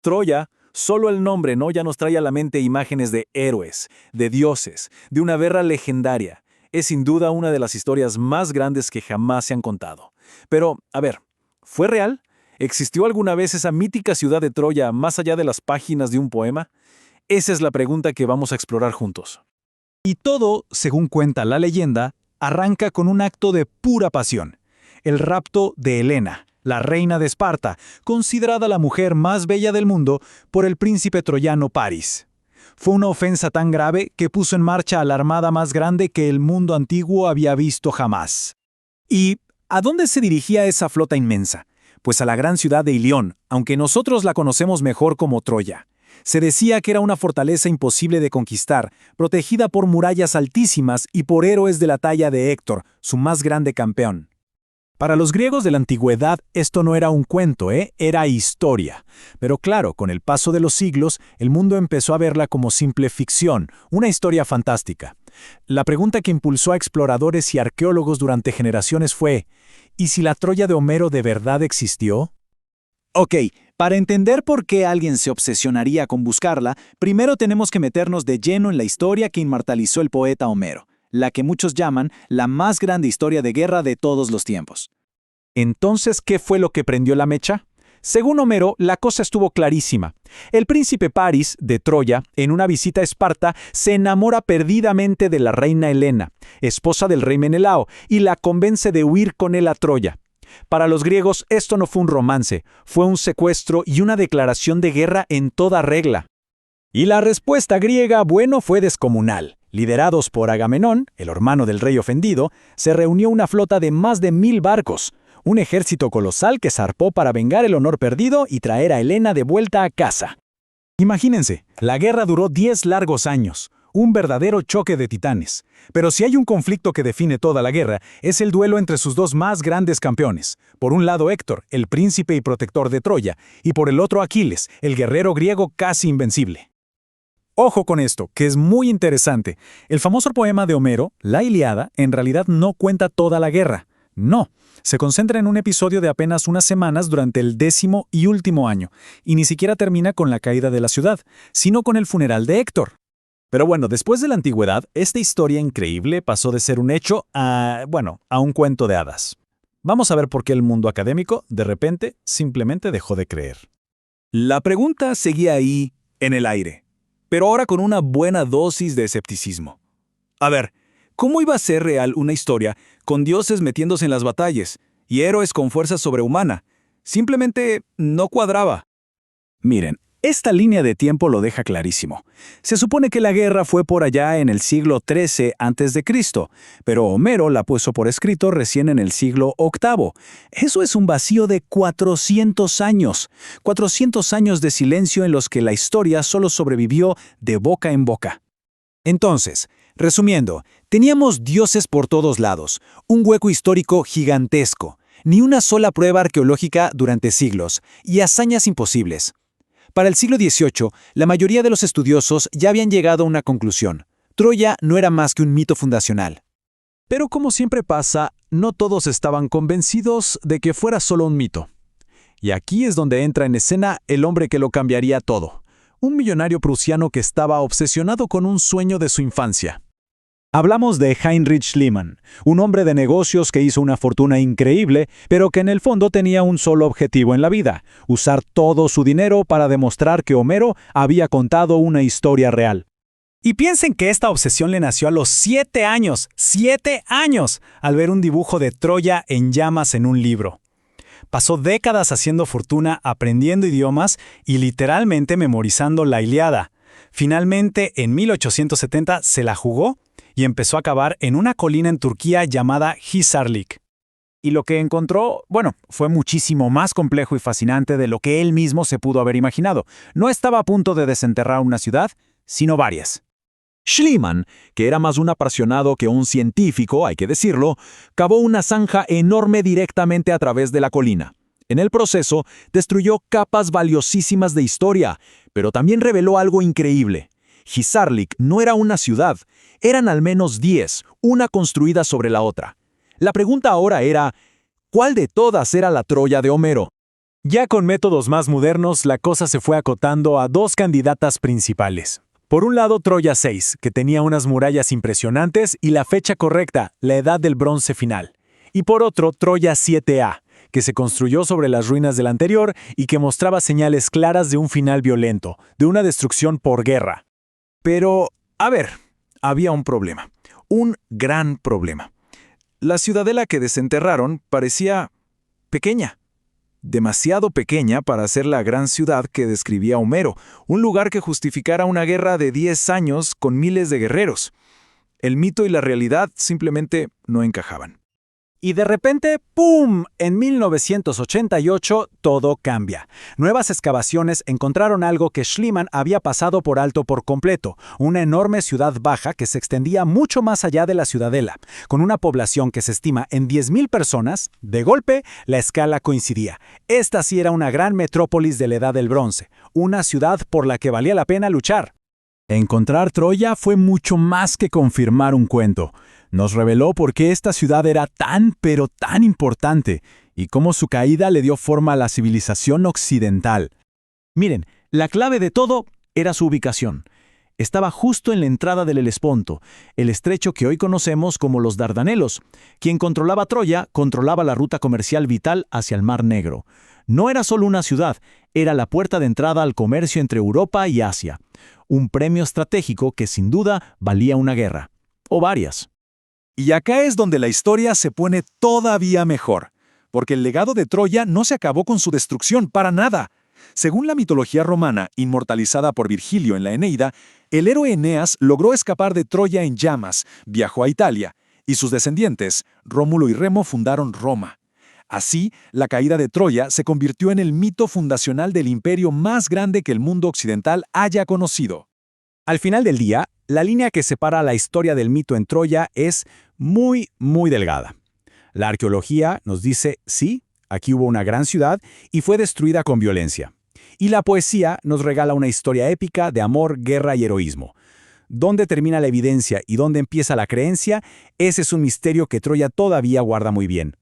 Troya, solo el nombre, ¿no? Ya nos trae a la mente imágenes de héroes, de dioses, de una guerra legendaria. Es sin duda una de las historias más grandes que jamás se han contado. Pero, a ver, ¿fue real? ¿Existió alguna vez esa mítica ciudad de Troya más allá de las páginas de un poema? Esa es la pregunta que vamos a explorar juntos. Y todo, según cuenta la leyenda, arranca con un acto de pura pasión: el rapto de Helena, la reina de Esparta, considerada la mujer más bella del mundo por el príncipe troyano Paris. Fue una ofensa tan grave que puso en marcha a la armada más grande que el mundo antiguo había visto jamás. ¿Y a dónde se dirigía esa flota inmensa? Pues a la gran ciudad de Ilión, aunque nosotros la conocemos mejor como Troya. Se decía que era una fortaleza imposible de conquistar, protegida por murallas altísimas y por héroes de la talla de Héctor, su más grande campeón. Para los griegos de la antigüedad esto no era un cuento, era historia. Pero claro, con el paso de los siglos, el mundo empezó a verla como simple ficción, una historia fantástica. La pregunta que impulsó a exploradores y arqueólogos durante generaciones fue: ¿y si la Troya de Homero de verdad existió? Ok, para entender por qué alguien se obsesionaría con buscarla, primero tenemos que meternos de lleno en la historia que inmortalizó el poeta Homero, la que muchos llaman la más grande historia de guerra de todos los tiempos. Entonces, ¿qué fue lo que prendió la mecha? Según Homero, la cosa estuvo clarísima. El príncipe Paris, de Troya, en una visita a Esparta, se enamora perdidamente de la reina Helena, esposa del rey Menelao, y la convence de huir con él a Troya. Para los griegos, esto no fue un romance, fue un secuestro y una declaración de guerra en toda regla. Y la respuesta griega, bueno, fue descomunal. Liderados por Agamenón, el hermano del rey ofendido, se reunió una flota de más de 1000 barcos, un ejército colosal que zarpó para vengar el honor perdido y traer a Helena de vuelta a casa. Imagínense, la guerra duró 10 largos años, un verdadero choque de titanes. Pero si hay un conflicto que define toda la guerra, es el duelo entre sus dos más grandes campeones. Por un lado Héctor, el príncipe y protector de Troya, y por el otro Aquiles, el guerrero griego casi invencible. Ojo con esto, que es muy interesante. El famoso poema de Homero, la Ilíada, en realidad no cuenta toda la guerra. No, se concentra en un episodio de apenas unas semanas durante el 10º y último año, y ni siquiera termina con la caída de la ciudad, sino con el funeral de Héctor. Pero bueno, después de la antigüedad, esta historia increíble pasó de ser un hecho a un cuento de hadas. Vamos a ver por qué el mundo académico, de repente, simplemente dejó de creer. La pregunta seguía ahí, en el aire, pero ahora con una buena dosis de escepticismo. A ver, ¿cómo iba a ser real una historia con dioses metiéndose en las batallas y héroes con fuerza sobrehumana? Simplemente no cuadraba. Miren, esta línea de tiempo lo deja clarísimo. Se supone que la guerra fue por allá en el siglo XIII a.C., pero Homero la puso por escrito recién en el siglo VIII. Eso es un vacío de 400 años. 400 años de silencio en los que la historia solo sobrevivió de boca en boca. Entonces, resumiendo, teníamos dioses por todos lados, un hueco histórico gigantesco, ni una sola prueba arqueológica durante siglos, y hazañas imposibles. Para el siglo XVIII, la mayoría de los estudiosos ya habían llegado a una conclusión: Troya no era más que un mito fundacional. Pero como siempre pasa, no todos estaban convencidos de que fuera solo un mito. Y aquí es donde entra en escena el hombre que lo cambiaría todo. Un millonario prusiano que estaba obsesionado con un sueño de su infancia. Hablamos de Heinrich Schliemann, un hombre de negocios que hizo una fortuna increíble, pero que en el fondo tenía un solo objetivo en la vida: usar todo su dinero para demostrar que Homero había contado una historia real. Y piensen que esta obsesión le nació a los 7 años, 7 años, al ver un dibujo de Troya en llamas en un libro. Pasó décadas haciendo fortuna, aprendiendo idiomas y literalmente memorizando la Ilíada. Finalmente, en 1870 se la jugó y empezó a cavar en una colina en Turquía llamada Hisarlik. Y lo que encontró, fue muchísimo más complejo y fascinante de lo que él mismo se pudo haber imaginado. No estaba a punto de desenterrar una ciudad, sino varias. Schliemann, que era más un apasionado que un científico, hay que decirlo, cavó una zanja enorme directamente a través de la colina. En el proceso, destruyó capas valiosísimas de historia, pero también reveló algo increíble. Hisarlik no era una ciudad, eran al menos 10, una construida sobre la otra. La pregunta ahora era, ¿cuál de todas era la Troya de Homero? Ya con métodos más modernos, la cosa se fue acotando a dos candidatas principales. Por un lado, Troya 6, que tenía unas murallas impresionantes y la fecha correcta, la Edad del Bronce final. Y por otro, Troya 7A, que se construyó sobre las ruinas del anterior y que mostraba señales claras de un final violento, de una destrucción por guerra. Pero, a ver, había un problema. Un gran problema. La ciudadela que desenterraron parecía pequeña. Demasiado pequeña para ser la gran ciudad que describía Homero, un lugar que justificara una guerra de 10 años con miles de guerreros. El mito y la realidad simplemente no encajaban. Y de repente, ¡pum! En 1988 todo cambia. Nuevas excavaciones encontraron algo que Schliemann había pasado por alto por completo, una enorme ciudad baja que se extendía mucho más allá de la ciudadela. Con una población que se estima en 10.000 personas, de golpe, la escala coincidía. Esta sí era una gran metrópolis de la Edad del Bronce, una ciudad por la que valía la pena luchar. Encontrar Troya fue mucho más que confirmar un cuento. Nos reveló por qué esta ciudad era tan, pero tan importante, y cómo su caída le dio forma a la civilización occidental. Miren, la clave de todo era su ubicación. Estaba justo en la entrada del Helesponto, el estrecho que hoy conocemos como los Dardanelos. Quien controlaba Troya controlaba la ruta comercial vital hacia el Mar Negro. No era solo una ciudad, era la puerta de entrada al comercio entre Europa y Asia. Un premio estratégico que sin duda valía una guerra. O varias. Y acá es donde la historia se pone todavía mejor, porque el legado de Troya no se acabó con su destrucción para nada. Según la mitología romana, inmortalizada por Virgilio en la Eneida, el héroe Eneas logró escapar de Troya en llamas, viajó a Italia, y sus descendientes, Rómulo y Remo, fundaron Roma. Así, la caída de Troya se convirtió en el mito fundacional del imperio más grande que el mundo occidental haya conocido. Al final del día, la línea que separa la historia del mito en Troya es muy, muy delgada. La arqueología nos dice, sí, aquí hubo una gran ciudad y fue destruida con violencia. Y la poesía nos regala una historia épica de amor, guerra y heroísmo. ¿Dónde termina la evidencia y dónde empieza la creencia? Ese es un misterio que Troya todavía guarda muy bien.